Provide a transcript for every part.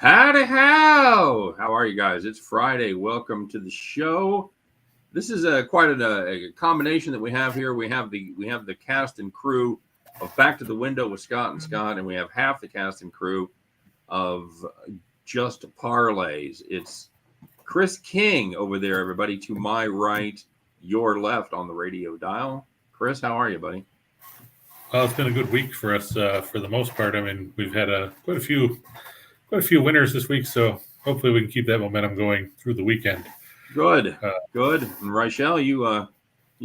Howdy how! How are you guys? It's Friday. Welcome to the show. This is quite a combination that we have here. We have the cast and crew of Back to the Window with Scott and Scott, and we have half the cast and crew of Just Parlays. It's Chris King over there, everybody, to my right, your left on the radio dial. Chris, how are you, buddy? Well, it's been a good week for us for the most part. I mean, we've had quite a few winners this week, so hopefully we can keep that momentum going through the weekend. Good. And Rachel, you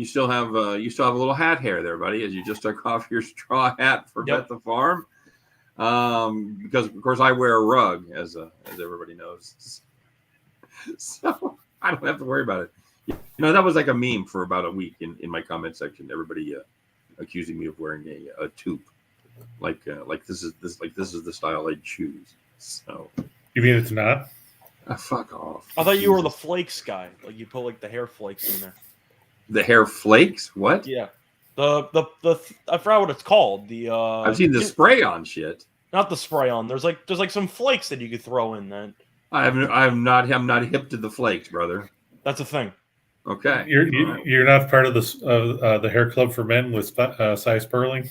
still have a little hat hair there, buddy, as you just took off your straw hat for Bet the Farm. Because of course I wear a rug, as everybody knows, so I don't have to worry about it. You know, that was like a meme for about a week in my comment section. Everybody accusing me of wearing a toque, like this is the style I choose. So you mean it's not? Fuck off. I thought you were the flakes guy. Like you put like the hair flakes in there. The hair flakes? What? Yeah. The I forgot what it's called. The I've seen the spray on shit. Not the spray on. There's like some flakes that you could throw in then. I'm not hip to the flakes, brother. That's a thing. Okay. You're not part of the hair club for men with size purling?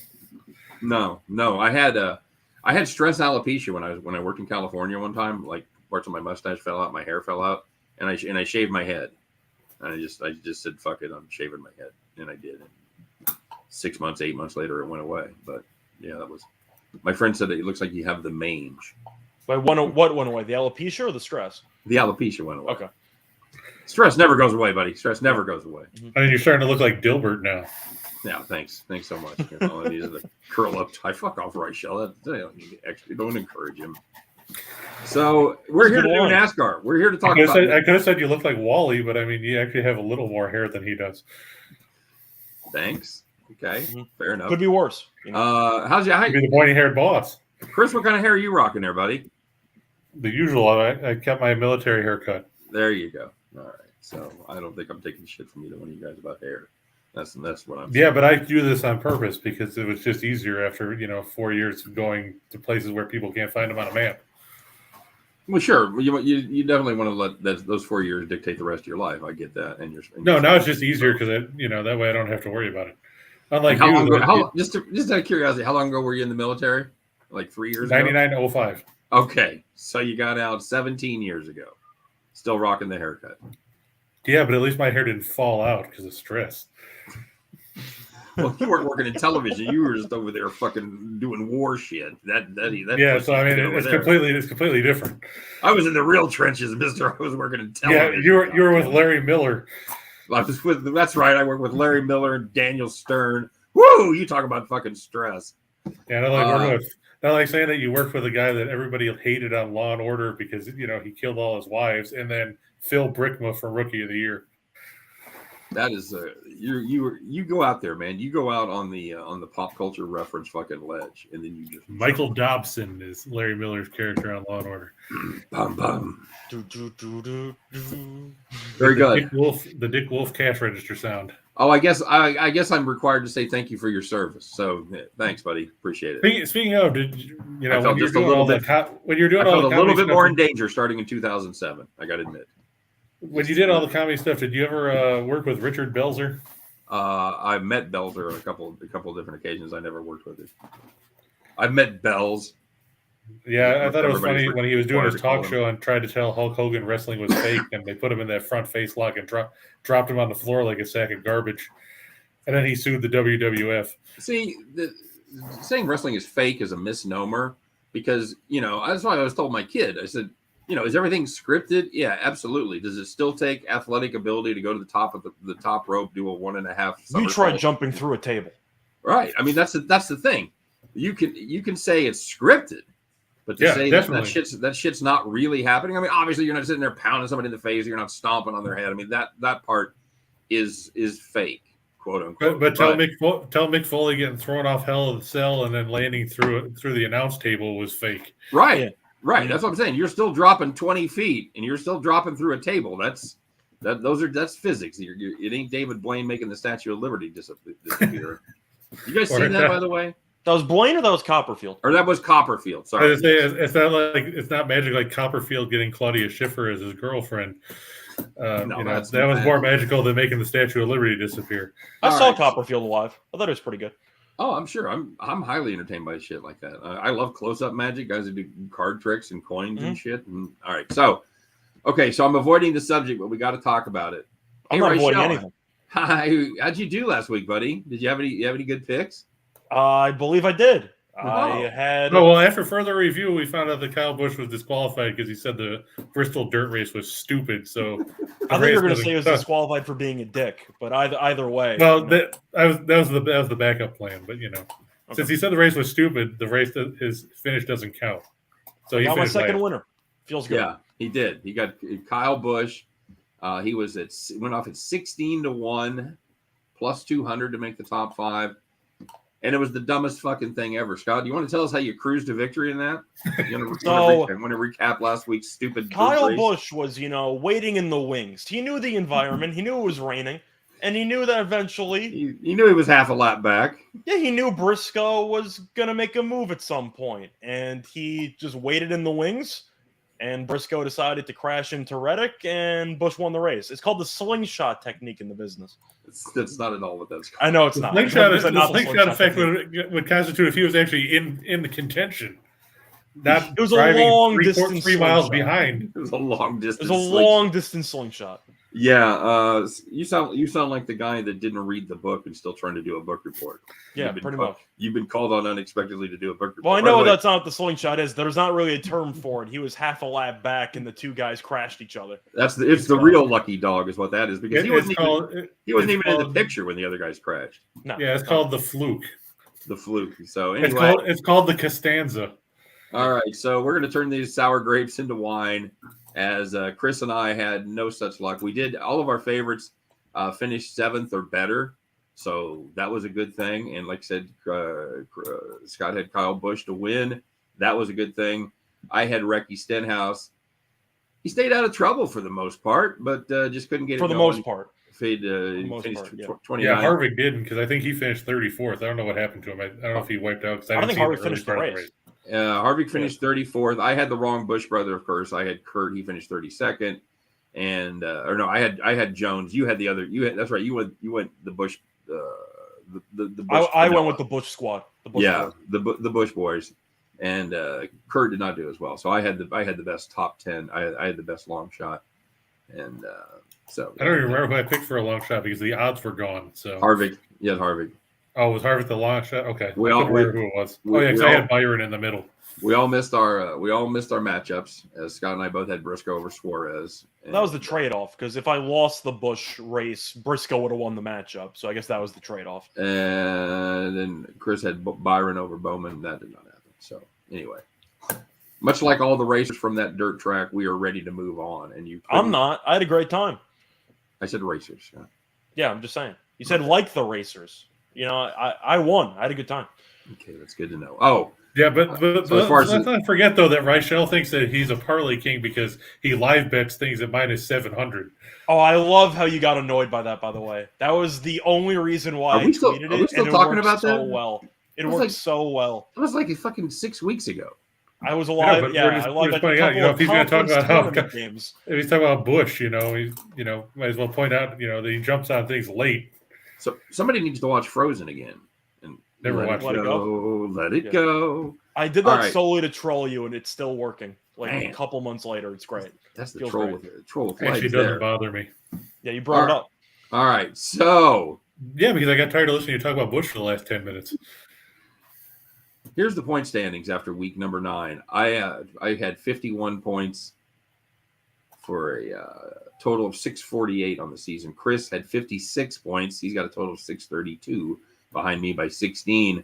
No. I had stress alopecia when I worked in California one time. Like parts of my mustache fell out, my hair fell out, and I shaved my head. And I just said fuck it, I'm shaving my head, and I did. And 6 months, 8 months later, it went away. But yeah, that was. My friend said it looks like you have the mange. But what went away? The alopecia or the stress? The alopecia went away. Okay. Stress never goes away, buddy. Stress never goes away. I mean, you're starting to look like Dilbert now. Yeah, thanks so much. All I need is a curl up tie. Fuck off, Rachel. Don't encourage him. So we're here to do NASCAR. We're here to talk about. I could have said you look like Wally, but I mean, you actually have a little more hair than he does. Thanks. Okay, fair enough. Could be worse. Be the pointy-haired boss. Chris, what kind of hair are you rocking there, buddy? The usual. I kept my military haircut. There you go. All right. So I don't think I'm taking shit from either one of you guys about hair. That's what I'm saying. Yeah, but I do this on purpose because it was just easier after 4 years of going to places where people can't find them on a map. Well, sure. You definitely want to let those 4 years dictate the rest of your life. I get that. Now it's just easier because that way I don't have to worry about it. Unlike how long ago, just out of curiosity, how long ago were you in the military? Like 3 years ago? 99 to 05. Okay, so you got out 17 years ago. Still rocking the haircut. Yeah, but at least my hair didn't fall out because of stress. Well, you weren't working in television. You were just over there fucking doing war shit. That yeah, so I mean, it's completely different. I was in the real trenches, mister. I was working in television. Yeah, you were with Larry Miller. That's right. I worked with Larry Miller and Daniel Stern. Woo! You talk about fucking stress. Yeah, not like saying that you worked with a guy that everybody hated on Law and Order because he killed all his wives, and then Phil Brickma for Rookie of the Year. That is you go out there, man. You go out on the pop culture reference fucking ledge, and then you just Michael Dobson is Larry Miller's character on Law and Order. Bum bum. Very good. The Dick Wolf cash register sound. Oh, I guess I'm required to say thank you for your service. So thanks, buddy. Appreciate it. Speaking of, did I felt just a little bit when you're doing I all felt the a little bit stuff, more in danger starting in 2007. I got to admit. When you did all the comedy stuff, did you ever work with Richard Belzer? I met Belzer on a couple of different occasions. I never worked with him. I've met Bells. Yeah, I thought it was funny when he was doing his talk show and tried to tell Hulk Hogan wrestling was fake, and they put him in that front face lock and dropped him on the floor like a sack of garbage. And then he sued the WWF. See, saying wrestling is fake is a misnomer because, that's why I always told my kid. I said, is everything scripted? Yeah, absolutely. Does it still take athletic ability to go to the top of the top rope, do a 1.5? You tried jumping through a table. Right. I mean, that's the thing. You can say it's scripted. But to say that shit's not really happening. I mean, obviously you're not sitting there pounding somebody in the face. You're not stomping on their head. I mean, that part is fake, quote unquote. But tell Mick Foley getting thrown off Hell in a Cell and then landing through the announce table was fake. Right. Yeah. Right. That's what I'm saying. You're still dropping 20 feet and you're still dropping through a table. That's physics. It ain't David Blaine making the Statue of Liberty disappear. You guys seen that, by the way? That was Blaine or that was Copperfield? Or that was Copperfield. Sorry. I was gonna say, it's not magic like Copperfield getting Claudia Schiffer as his girlfriend. That was more magical than making the Statue of Liberty disappear. I saw Copperfield live. I thought it was pretty good. Oh, I'm sure. I'm highly entertained by shit like that. I love close-up magic, guys who do card tricks and coins and shit. And, all right, so I'm avoiding the subject, but we got to talk about it. I'm not avoiding anything. Hi, how'd you do last week, buddy? Did you have any good picks? I believe I did. After further review, we found out that Kyle Busch was disqualified because he said the Bristol dirt race was stupid. So I think you were going to say he was disqualified for being a dick, but either way. Well, that was the backup plan. But since he said the race was stupid, the race his finish doesn't count. So he got my second winner. Feels good. Yeah, he did. He got Kyle Busch. He went off at 16-1, plus 200 to make the top 5. And it was the dumbest fucking thing ever. Scott, do you want to tell us how you cruised to victory in that? You want to recap last week's stupid Kyle Busch was, waiting in the wings. He knew the environment. He knew it was raining. And he knew that eventually... He knew he was half a lap back. Yeah, he knew Briscoe was going to make a move at some point. And he just waited in the wings. And Briscoe decided to crash into Reddick, and Busch won the race. It's called the slingshot technique in the business. That's not at all what that's called. I know it's not. The slingshot effect would constitute if he was actually in the contention. It was a long distance 3 miles behind. It was a long distance. It was a long distance slingshot. Yeah, you sound like the guy that didn't read the book and still trying to do a book report. Yeah, pretty much. You've been called on unexpectedly to do a book report. Well, I know that's not what the slingshot is. There's not really a term for it. He was half a lap back, and the two guys crashed each other. It's the real lucky dog, is what that is, because he wasn't even in the picture when the other guys crashed. No, yeah, it's called the fluke. The fluke. So anyway, it's called the Costanza. All right, so we're going to turn these sour grapes into wine. As Chris and I had no such luck. We did all of our favorites finish 7th or better, so that was a good thing. And like I said, Scott had Kyle Busch to win. That was a good thing. I had Recky Stenhouse. He stayed out of trouble for the most part, but just couldn't get it for the going. most part. Finished 29. Yeah, Harvick didn't, because I think he finished 34th. I don't know what happened to him. I don't know if he wiped out. I don't think Harvick finished the race. Harvick finished 34th. I had the wrong Busch brother, of course. I had Kurt. He finished 32nd, and I had Jones. You had the other. That's right. You went the Busch. The Busch. I went with the Busch squad. The Busch boys, and Kurt did not do as well. So I had the best top 10. I had the best long shot, and so I don't even remember who I picked for a long shot because the odds were gone. So Harvick. You had Harvick. Oh, was Harvick the long shot? Okay. I couldn't remember who it was. Because I had Byron in the middle. We all missed our matchups, as Scott and I both had Briscoe over Suarez. That was the trade-off, because if I lost the Busch race, Briscoe would have won the matchup. So I guess that was the trade-off. And then Chris had Byron over Bowman. That did not happen. So anyway, much like all the racers from that dirt track, we are ready to move on. And I'm not. I had a great time. I said racers. Yeah, I'm just saying. You said like the racers. I won. I had a good time. Okay, that's good to know. Oh, yeah, but let's not forget, though, that Reichel thinks that he's a parlay king because he live bets things at -700. Oh, I love how you got annoyed by that, by the way. That was the only reason why I tweeted it. Are we still talking about that? Well. It worked so well. It was like fucking 6 weeks ago. I was alive. I love that. If he's going to talk about games. If he's talking about Busch, might as well point out, that he jumps on things late. So somebody needs to watch Frozen again. And never watched it. Let it go. I did that solely to troll you, and it's still working. A couple months later, it's great. That's the troll with actually doesn't bother me. Yeah, you brought it up. All right, so yeah, because I got tired of listening to you talk about Busch for the last 10 minutes. Here's the point standings after week number 9. I had 51 points for a total of 648 on the season. Chris had 56 points. He's got a total of 632 behind me by 16.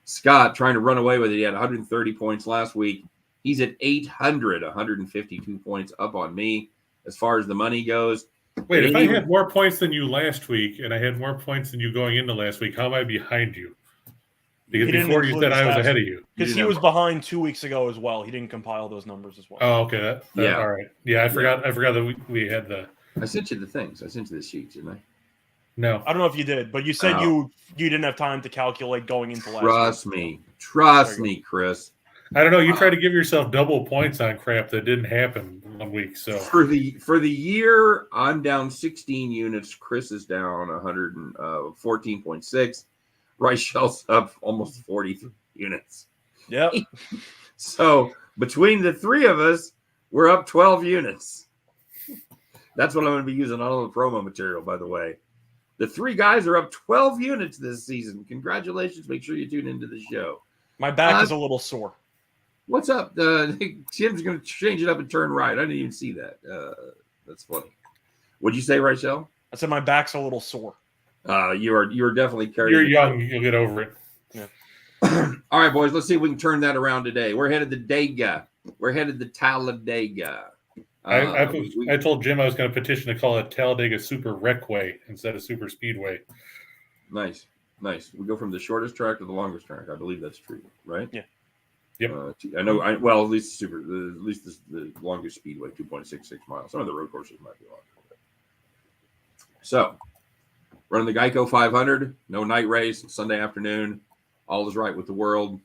Scott trying to run away with it. He had 130 points last week. He's at 152 points up on me as far as the money goes. Wait, if I had more points than you last week and I had more points than you going into last week, how am I behind you? Because before you said I was ahead of you. Because he was behind 2 weeks ago as well. He didn't compile those numbers as well. Oh, okay. All right. Yeah, I forgot that we had the. I sent you the things. I sent you the sheets, didn't I? No. I don't know if you did, but you said you didn't have time to calculate going into last week. Trust me, Chris. I don't know. You try to give yourself double points on crap that didn't happen 1 week. So for the year, I'm down 16 units. Chris is down 114.6. Reichell's up almost 43 units. Yep. So between the three of us, we're up 12 units. That's what I'm going to be using on all the promo material, by the way. The three guys are up 12 units this season. Congratulations. Make sure you tune into the show. My back is a little sore. What's up? Tim's going to change it up and turn right. I didn't even see that. That's funny. What'd you say, Rachel? I said my back's a little sore. You are definitely carrying. You're young. You'll get over it. Yeah. All right, boys. Let's see if we can turn that around today. We're headed to Dega. We're headed to Talladega. I told Jim I was going to petition to call it Talladega Super Recway instead of Super Speedway. Nice. We go from the shortest track to the longest track. I believe that's true, right? Yeah. Yep. I know. At least the longest speedway, 2.66 miles. Some of the road courses might be longer. So, running the Geico 500. No night race. Sunday afternoon. All is right with the world.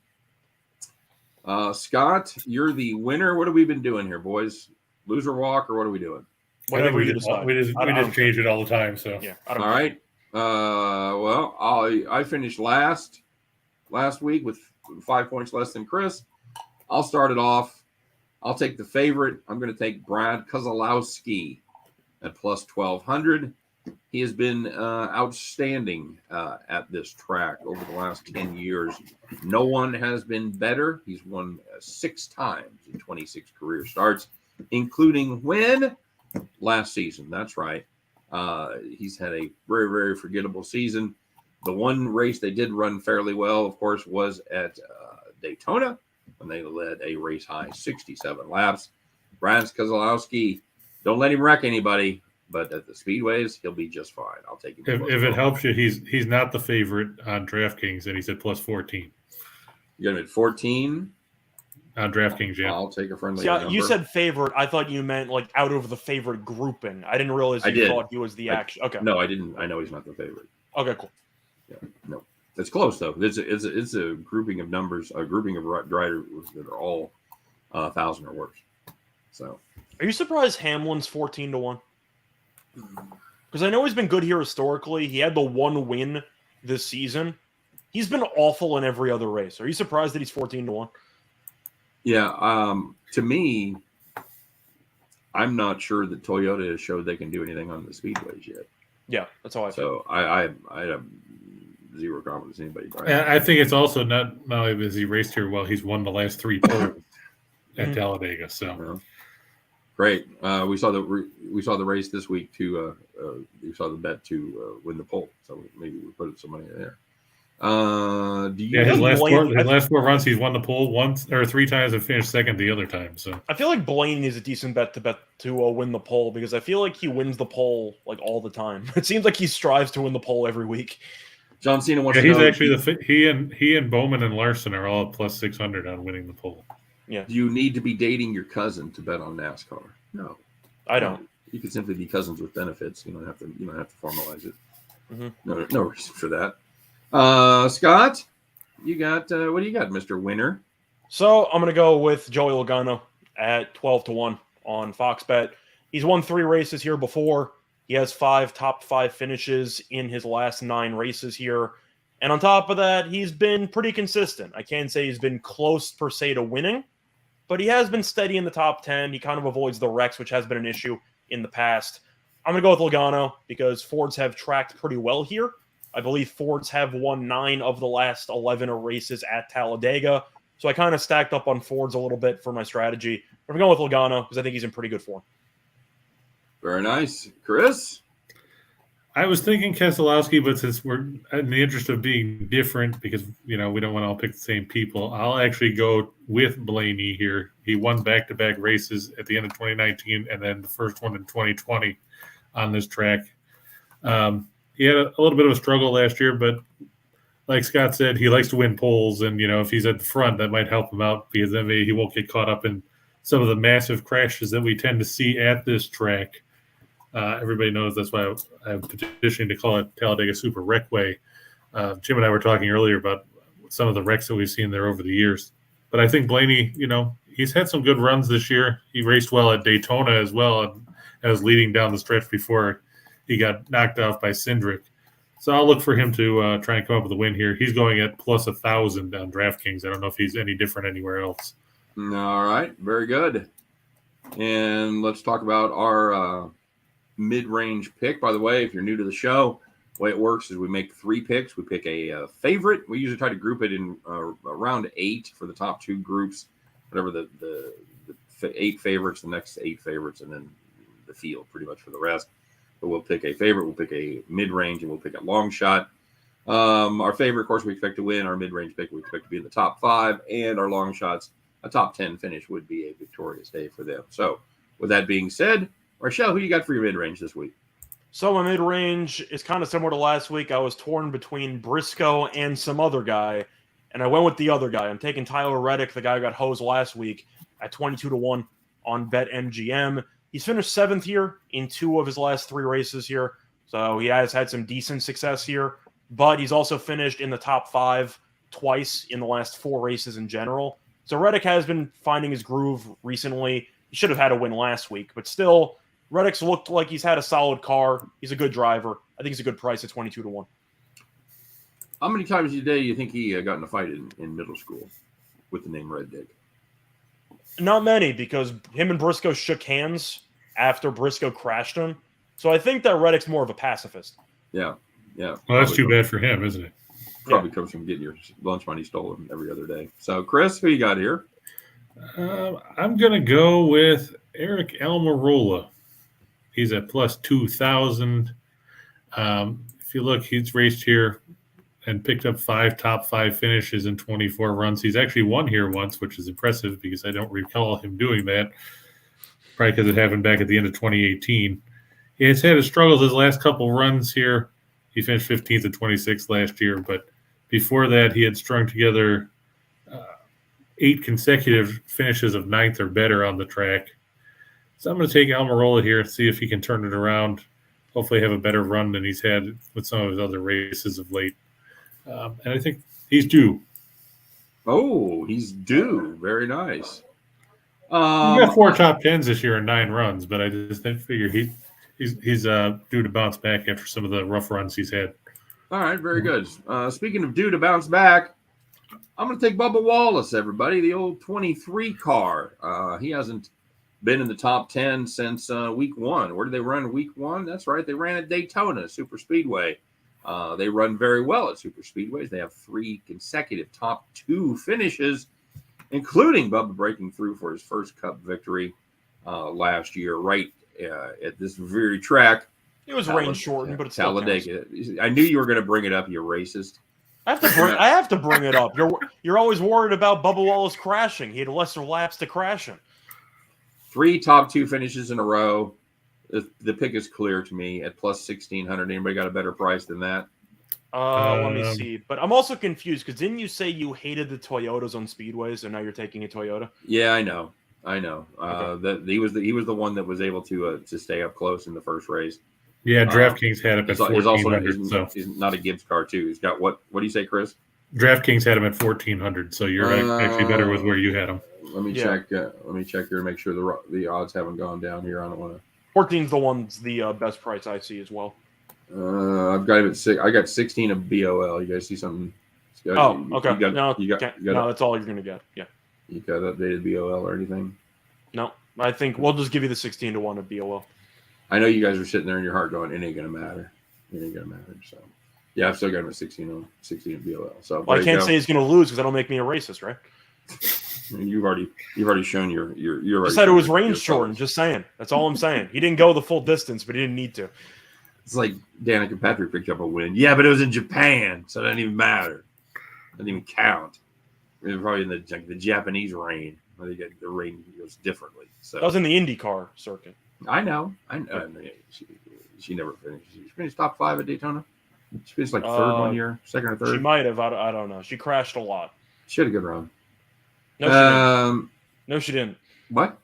Scott, you're the winner. What have we been doing here, boys? Loser walk, or what are we doing? Whatever you decide. We just change it all the time. So yeah. All right. Well, I finished last week with 5 points less than Chris. I'll start it off. I'll take the favorite. I'm going to take Brad Keselowski at plus 1,200. He has been outstanding at this track over the last 10 years. No one has been better. He's won 6 times in 26 career starts, including when? Last season. That's right. He's had a very, very forgettable season. The one race they did run fairly well, of course, was at Daytona when they led a race high 67 laps. Brad Keselowski, don't let him wreck anybody, but at the speedways, he'll be just fine. I'll take him. If it helps you, he's not the favorite on DraftKings, and he said plus 14. You got him at 14 on DraftKings. Yeah, I'll take a friendly. Yeah, number. you said favorite. I thought you meant like out of the favorite grouping. I didn't realize you thought he was the action. Okay. No, I didn't. I know he's not the favorite. Okay, cool. Yeah, no, that's close though. It's a grouping of numbers, a grouping of drivers that are all 1,000 or worse. So, are you surprised Hamlin's 14-1? Because I know he's been good here historically. He had the one win this season. He's been awful in every other race. Are you surprised that he's 14-1? Yeah. To me, I'm not sure that Toyota has showed they can do anything on the speedways yet. Yeah, that's how I feel. So I have zero confidence in anybody driving. And I think it's also not only has he raced here well, he's won the last 3 poles at Talladega. So great. We saw the race this week to we saw the bet to win the pole. So maybe we put some money in there. His last 4 runs, he's won the pole once or 3 times and finished second the other time. So I feel like Blaney is a decent bet to win the pole because I feel like he wins the pole like all the time. It seems like he strives to win the pole every week. John Cena wants to he's know. Actually he and Bowman and Larson are all at plus 600 on winning the pole. Yeah. Do you need to be dating your cousin to bet on NASCAR? No, I don't. You can simply be cousins with benefits. You don't have to formalize it. Mm-hmm. No reason for that. Scott, you got what do you got, Mr. Winner? So I'm gonna go with Joey Logano at 12-1 on Fox Bet. He's won 3 races here before. He has 5 top 5 finishes in his last 9 races here. And on top of that, he's been pretty consistent. I can't say he's been close per se to winning, but he has been steady in the top 10. He kind of avoids the wrecks, which has been an issue in the past. I'm going to go with Logano because Fords have tracked pretty well here. I believe Fords have won 9 of the last 11 races at Talladega. So I kind of stacked up on Fords a little bit for my strategy. I'm going with Logano because I think he's in pretty good form. Very nice. Chris? I was thinking Keselowski, but since we're in the interest of being different, because we don't want to all pick the same people, I'll actually go with Blaney here. He won back-to-back races at the end of 2019 and then the first one in 2020 on this track. He had a little bit of a struggle last year, but like Scott said, he likes to win poles, and if he's at the front, that might help him out because then maybe he won't get caught up in some of the massive crashes that we tend to see at this track. Everybody knows that's why I'm petitioning to call it Talladega Super Recway. Jim and I were talking earlier about some of the wrecks that we've seen there over the years. But I think Blaney, he's had some good runs this year. He raced well at Daytona as well, and was leading down the stretch before he got knocked off by Cindric. So I'll look for him to try and come up with a win here. He's going at plus 1,000 on DraftKings. I don't know if he's any different anywhere else. All right, very good. And let's talk about our mid-range pick. By the way, if you're new to the show, the way it works is we make 3 picks. We pick a favorite. We usually try to group it in around 8 for the top 2 groups, whatever the 8 favorites, the next 8 favorites, and then the field pretty much for the rest. But we'll pick a favorite, we'll pick a mid-range, and we'll pick a long shot. Our favorite, of course, we expect to win. Our mid-range pick, we expect to be in the top 5, and our long shots, a top 10 finish would be a victorious day for them. So with that being said, Rochelle, who you got for your mid-range this week? So my mid-range is kind of similar to last week. I was torn between Briscoe and some other guy, and I went with the other guy. I'm taking Tyler Reddick, the guy who got hosed last week, at 22-1 on BetMGM. He's finished 7th here in 2 of his last 3 races here, so he has had some decent success here, but he's also finished in the top 5 twice in the last 4 races in general. So Reddick has been finding his groove recently. He should have had a win last week, but still, Reddick's looked like he's had a solid car. He's a good driver. I think he's a good price at 22-1. How many times a day do you think he got in a fight in middle school with the name Red Dick? Not many, because him and Briscoe shook hands after Briscoe crashed him. So I think that Reddick's more of a pacifist. Yeah. Well, that's too bad for him, isn't it? Probably comes from getting your lunch money stolen every other day. So, Chris, who you got here? I'm going to go with Eric Almirola. He's at plus 2,000. If you look, he's raced here and picked up 5 top 5 finishes in 24 runs. He's actually won here once, which is impressive because I don't recall him doing that. Probably because it happened back at the end of 2018. He has had his struggles his last couple runs here. He finished 15th and 26th last year, but before that, he had strung together 8 consecutive finishes of 9th or better on the track. So I'm going to take Almirola here and see if he can turn it around. Hopefully have a better run than he's had with some of his other races of late. And I think he's due. Oh, he's due. Very nice. He got 4 top 10s this year in 9 runs, but I just figure he's due to bounce back after some of the rough runs he's had. All right, very good. Speaking of due to bounce back, I'm going to take Bubba Wallace, everybody, the old 23 car. He hasn't been in the top 10 since week 1. Where did they run week 1? That's right. They ran at Daytona Super Speedway. They run very well at super speedways. They have 3 consecutive top 2 finishes, including Bubba breaking through for his first Cup victory last year, right at this very track. It was rain shortened, but it's Talladega. I knew you were going to bring it up, you racist. I have to bring it up. You're always worried about Bubba Wallace crashing. He had lesser laps to crash him. 3 top 2 finishes in a row. The pick is clear to me at plus 1,600. Anybody got a better price than that? Let me see. But I'm also confused because didn't you say you hated the Toyotas on speedways, and now you're taking a Toyota? Yeah, I know. Okay. That he was the one that was able to stay up close in the first race. Yeah, DraftKings had him at 1,400. He's not a Gibbs car too. He's got what do you say, Chris? DraftKings had him at 1,400, so you're actually better with where you had him. Let me check. Let me check here to make sure the odds haven't gone down here. I don't want to. 14's the one's the best price I see as well. I've got him at 6. I got 16 of BOL. You guys see something? Okay. You got that's all you're gonna get. Yeah. You got updated BOL or anything? No, I think we'll just give you the 16-1 of BOL. I know you guys are sitting there in your heart going, "It ain't gonna matter. It ain't gonna matter." So, yeah, I've still got him at 16 of BOL. So I can't say he's gonna lose because that'll make me a racist, right? You've already shown your. Just said it was range shortened. Just saying. That's all I'm saying. He didn't go the full distance, but he didn't need to. It's like Danica Patrick picked up a win. Yeah, but it was in Japan, so it doesn't even matter. It doesn't even count. It was probably in the Japanese rain. I think the rain goes differently. So that was in the IndyCar circuit. I know. She never finished. She finished top 5 at Daytona. She finished like third one year, second or third. She might have. I don't know. She crashed a lot. She had a good run. No, she didn't. No, she didn't. What?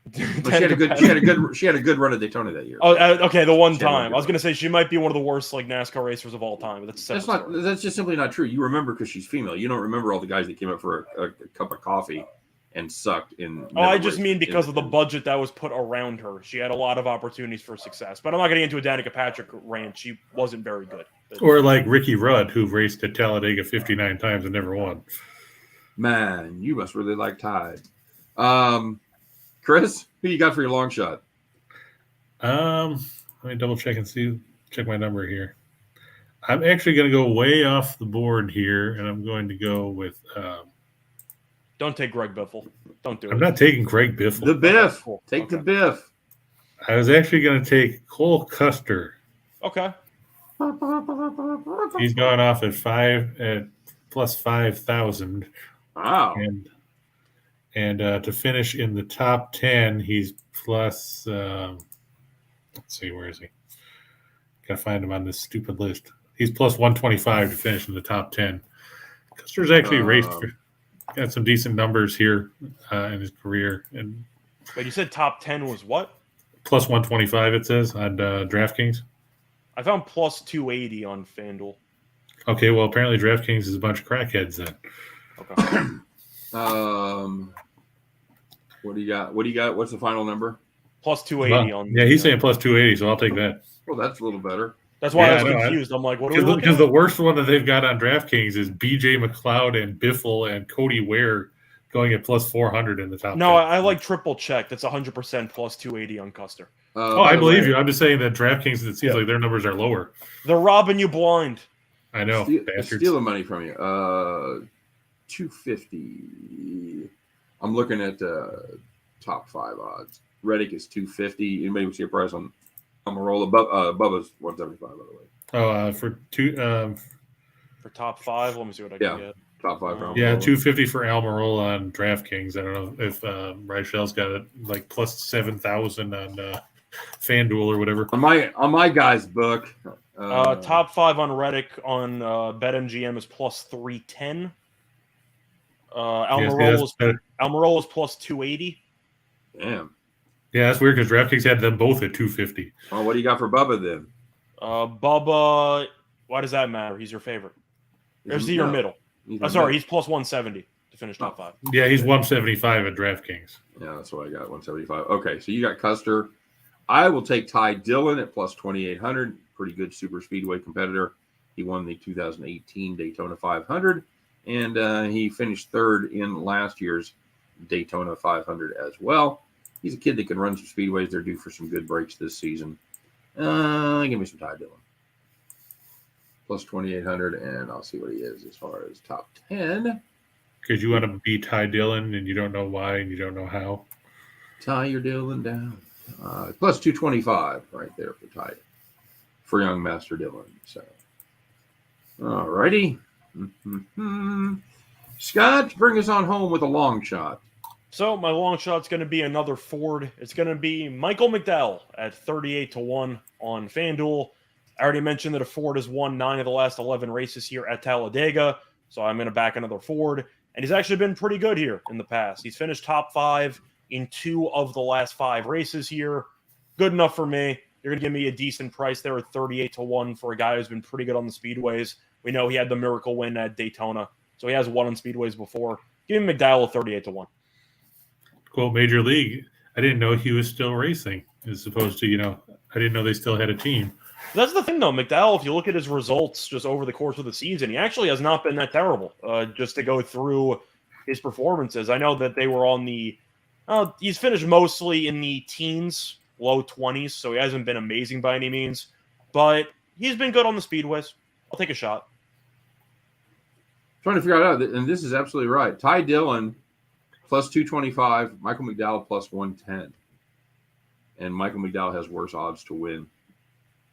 But she had a good run at Daytona that year. Oh, okay, the one time. I was going to say she might be one of the worst like NASCAR racers of all time. But that's just simply not true. You remember because she's female. You don't remember all the guys that came up for a cup of coffee and sucked in. I just mean because of the budget that was put around her. She had a lot of opportunities for success. But I'm not getting into a Danica Patrick rant. She wasn't very good. Or like Ricky Rudd, who raced at Talladega 59 times and never won. Man, you must really like Tide. Chris, who you got for your long shot? Let me double check my number here. I'm actually going to go way off the board here, and I'm going to go with. Don't take Greg Biffle. Don't do it. I'm not taking Greg Biffle. The Biff. Okay, cool. Take the Biff. I was actually going to take Cole Custer. Okay. He's gone off at plus 5,000. Wow. And to finish in the top 10, he's plus. Let's see, where is he? Got to find him on this stupid list. He's plus 125 to finish in the top 10. Custer's actually got some decent numbers here in his career. And wait, you said top 10 was what? Plus 125, it says on DraftKings. I found plus 280 on FanDuel. Okay, well, apparently DraftKings is a bunch of crackheads then. Okay. What do you got? What's the final number? Plus 280 on. Yeah, he's saying plus 280, so I'll take that. Well, that's a little better. That's why I was confused. I'm like, what are we looking at? Because the worst one that they've got on DraftKings is BJ McLeod and Biffle and Cody Ware going at plus 400 in the top 10. I like triple check. That's 100% plus 280 on Custer. I believe you. I'm just saying that DraftKings, it seems like their numbers are lower. They're robbing you blind. I know. Stealing money from you. 250. I'm looking at top 5 odds. Reddick is 250. Anybody see a price on Almirola? Bubba's 175, by the way. For top 5, let me see what I can get. Top 5. Yeah, 250 for Almirola on DraftKings. I don't know if Rachel's got it like plus 7,000 on FanDuel or whatever. On my guy's book, top 5 on Reddick on BetMGM is plus 310. Almirola's plus 280. Damn. Yeah, that's weird because DraftKings had them both at 250. Well, what do you got for Bubba then? Bubba, why does that matter? He's your favorite. Or is he your middle? He's plus 170 to finish top 5. Yeah, he's 175 at DraftKings. Yeah, that's what I got, 175. Okay, so you got Custer. I will take Ty Dillon at plus 2,800. Pretty good super speedway competitor. He won the 2018 Daytona 500, and he finished third in last year's Daytona 500 as well. He's a kid that can run some speedways. They're due for some good breaks this season. Give me some Ty Dillon. Plus 2,800, and I'll see what he is as far as top 10. Because you want to beat Ty Dillon, and you don't know why, and you don't know how. Tie your Dillon down. Plus 225 right there for Ty. For young Master Dillon. So, all righty. Scott, bring us on home with a long shot. So my long shot's going to be another Ford. It's going to be Michael McDowell at 38-1 on FanDuel. I already mentioned that a Ford has won 9 of the last 11 races here at Talladega, so I'm going to back another Ford. And he's actually been pretty good here in the past. He's finished top 5 in 2 of the last 5 races here. Good enough for me. You're going to give me a decent price there at 38-1 for a guy who's been pretty good on the speedways. We know he had the miracle win at Daytona, so he has won on speedways before. Give me McDowell at 38-1. Quote Major League, I didn't know he was still racing, as opposed to, I didn't know they still had a team. That's the thing, though. McDowell, if you look at his results just over the course of the season, he actually has not been that terrible. Just to go through his performances, I know that they were on the he's finished mostly in the teens, low 20s, so he hasn't been amazing by any means. But he's been good on the speedways. I'll take a shot. Trying to figure out, and this is absolutely right. Ty Dillon plus 225, Michael McDowell plus 110. And Michael McDowell has worse odds to win.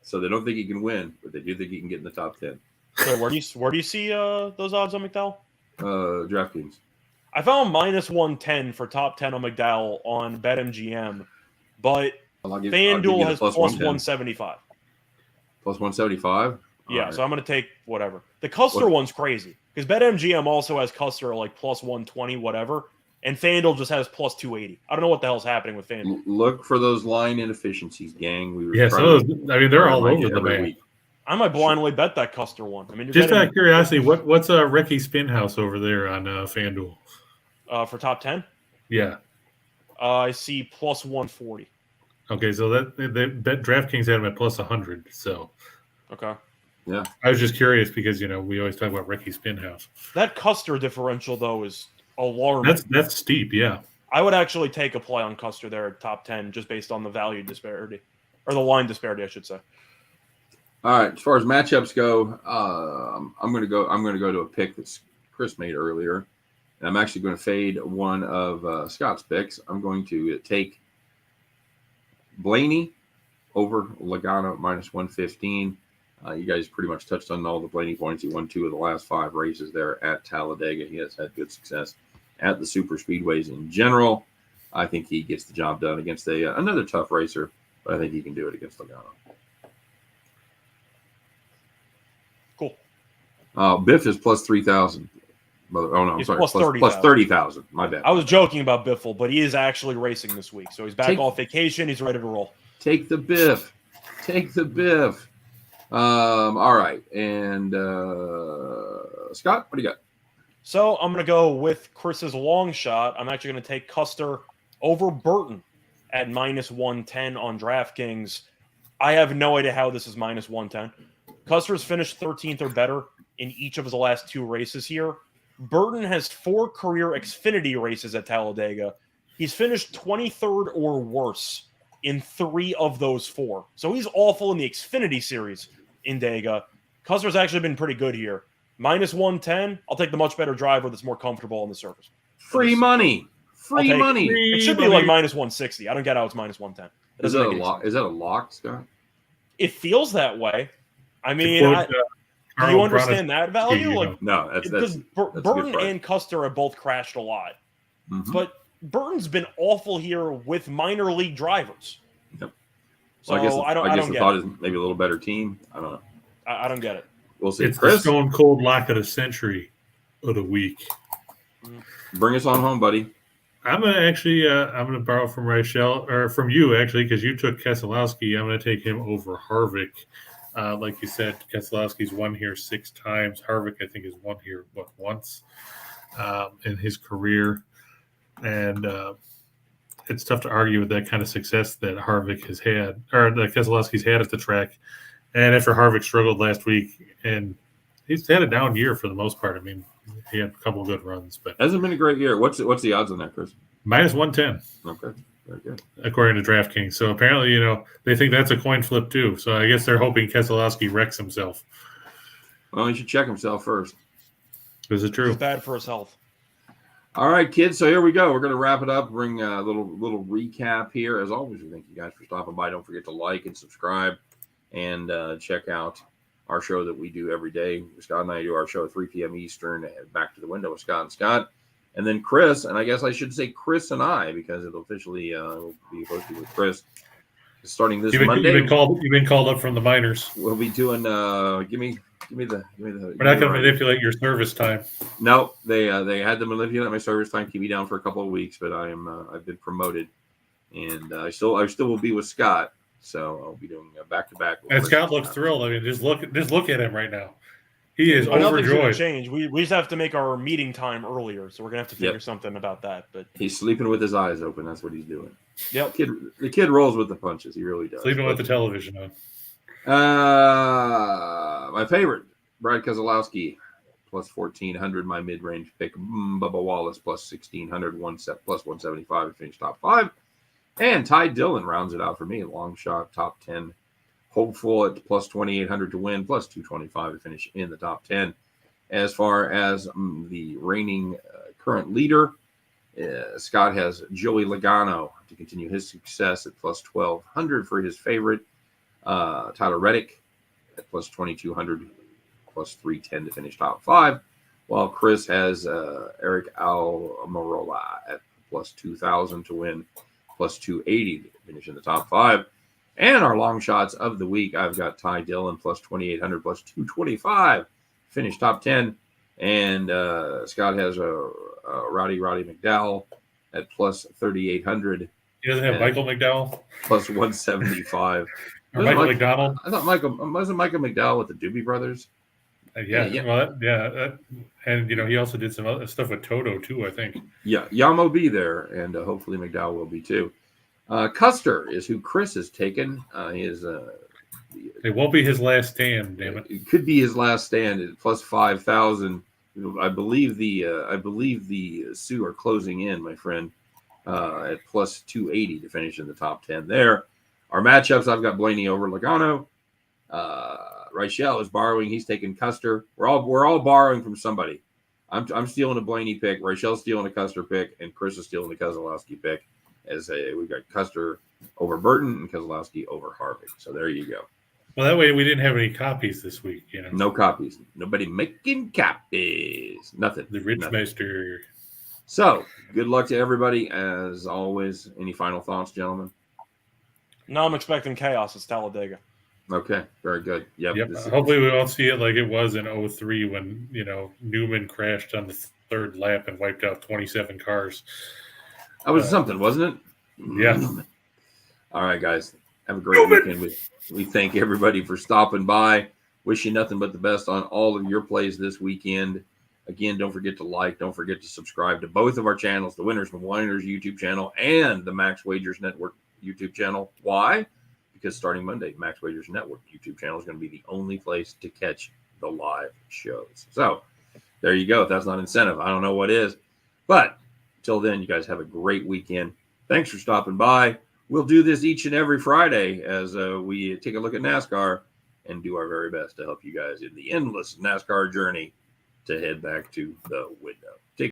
So they don't think he can win, but they do think he can get in the top 10. So where do you see those odds on McDowell? DraftKings. I found minus 110 for top 10 on McDowell on BetMGM, but FanDuel has plus 175. Plus 175? Yeah, right. So I'm going to take whatever. The Custer one's crazy because BetMGM also has Custer like plus 120, whatever. And FanDuel just has plus 280. I don't know what the hell's happening with FanDuel. Look for those line inefficiencies, gang. They're all over the map. I might blindly bet that Custer one. I mean, just out of curiosity, what's Ricky Spinhouse over there on FanDuel? For top 10? Yeah. I see plus 140. Okay, so that DraftKings had him at plus 100. So, okay, yeah. I was just curious because we always talk about Ricky Spinhouse. That Custer differential though is alarming. That's steep, yeah. I would actually take a play on Custer there at top 10 just based on the value disparity or the line disparity, I should say. All right, as far as matchups go, I'm going to go to a pick that Chris made earlier, and I'm actually going to fade one of Scott's picks. I'm going to take Blaney over Logano at minus 115. You guys pretty much touched on all the Blaney points. He won 2 of the last 5 races there at Talladega. He has had good success at the super speedways in general. I think he gets the job done against another tough racer, but I think he can do it against Logano. Cool. Biff is plus 3,000. Oh no, I'm sorry, plus 30,000. My bad. I was joking about Biffle, but he is actually racing this week, so he's back off vacation. He's ready to roll. Take the Biff. All right, and Scott, what do you got? So I'm going to go with Chris's long shot. I'm actually going to take Custer over Burton at minus 110 on DraftKings. I have no idea how this is minus 110. Custer's finished 13th or better in each of his last 2 races here. Burton has 4 career Xfinity races at Talladega. He's finished 23rd or worse in 3 of those 4. So he's awful in the Xfinity series in Dega. Custer's actually been pretty good here. Minus 110, I'll take the much better driver that's more comfortable on the surface. Free money. It should be like minus 160. I don't get how it's minus 110. Is that a lock? Is that a lock, Scott? It feels that way. I mean, do you understand that value? No, that's Burton and Custer have both crashed a lot, but Burton's been awful here with minor league drivers. Yep. So I guess the thought is maybe a little better team. I don't know. I don't get it. We'll see. It's the stone cold lock of the century of the week. Bring us on home, buddy. I'm gonna borrow from Rachel or from you actually because you took Keselowski. I'm gonna take him over Harvick. Like you said, Keselowski's won here 6 times. Harvick, I think, has won here once in his career, and it's tough to argue with that kind of success that Harvick has had, or that Keselowski's had at the track. And after Harvick struggled last week, and he's had a down year for the most part. I mean, he had a couple of good runs, but hasn't been a great year. What's the odds on that, Chris? Minus 110. Okay. Very good. According to DraftKings. So apparently, they think that's a coin flip too. So I guess they're hoping Keselowski wrecks himself. Well, he should check himself first. Is it true? It's bad for his health. All right, kids. So here we go. We're going to wrap it up. Bring a little recap here. As always, we thank you guys for stopping by. Don't forget to like and subscribe, and check out our show that we do every day. Scott and I do our show at 3 p.m. Eastern. Back to the Window with Scott and Scott. And then Chris, and I guess I should say Chris and I, because it'll officially will be hosted with Chris starting this Monday. You've been called up from the minors. We'll be doing. Give me the. We're not going to manipulate your service time. No, they had to manipulate my service time, keep me down for a couple of weeks, but I've been promoted, and I still will be with Scott, so I'll be doing back to back. And Scott looks thrilled. I mean, just look at him right now. He is overjoyed. Change. We just have to make our meeting time earlier, so we're gonna have to figure something about that. But he's sleeping with his eyes open. That's what he's doing. Yep. The kid rolls with the punches. He really does. Sleeping with the television on. My favorite, Brad Keselowski, plus 1,400. My mid-range pick, Bubba Wallace, plus 1,600. Plus 175 to finish top 5. And Ty Dillon rounds it out for me. Long shot, top 10. Hopeful at plus 2,800 to win, plus 225 to finish in the top 10. As far as the reigning current leader, Scott has Joey Logano to continue his success at plus 1,200 for his favorite. Tyler Reddick at plus 2,200, plus 310 to finish top 5. While Chris has Eric Almirola at plus 2,000 to win, plus 280 to finish in the top 5. And our long shots of the week, I've got Ty Dillon plus 2,800 plus 225, finish top 10. And Scott has Roddy McDowell at plus 3,800. He doesn't have Michael McDowell? Plus 175. Or Michael McDonald? I thought wasn't Michael McDowell with the Doobie Brothers? Yeah. Well, and he also did some other stuff with Toto too, I think. Yeah, Yam will be there, and hopefully McDowell will be too. Custer is who Chris has taken. It won't be his last stand, damn it. It could be his last stand at plus 5,000. I believe the Sioux are closing in, my friend, at plus 280 to finish in the top 10 there. Our matchups, I've got Blaney over Logano. Reichel is borrowing. He's taking Custer. We're all borrowing from somebody. I'm stealing a Blaney pick. Reichel's stealing a Custer pick, and Chris is stealing the Keselowski pick. We've got Custer over Burton and Keselowski over Harvick. So there you go. Well, that way we didn't have any copies this week. No copies. Nobody making copies. Nothing. The Richmeister. So good luck to everybody as always. Any final thoughts, gentlemen? No, I'm expecting chaos. It's Talladega. Okay, very good. Yep. Hopefully we won't see it like it was in 2003 when Newman crashed on the third lap and wiped out 27 cars. That was something, wasn't it? Yeah. All right, guys. Have a great weekend. We thank everybody for stopping by. Wish you nothing but the best on all of your plays this weekend. Again, don't forget to like. Don't forget to subscribe to both of our channels, the Winners and Whiners YouTube channel and the Max Wagers Network YouTube channel. Why? Because starting Monday, Max Wagers Network YouTube channel is going to be the only place to catch the live shows. So there you go. If that's not incentive, I don't know what is. But till then, you guys have a great weekend. Thanks for stopping by. We'll do this each and every Friday as we take a look at NASCAR and do our very best to help you guys in the endless NASCAR journey to head back to the window. Take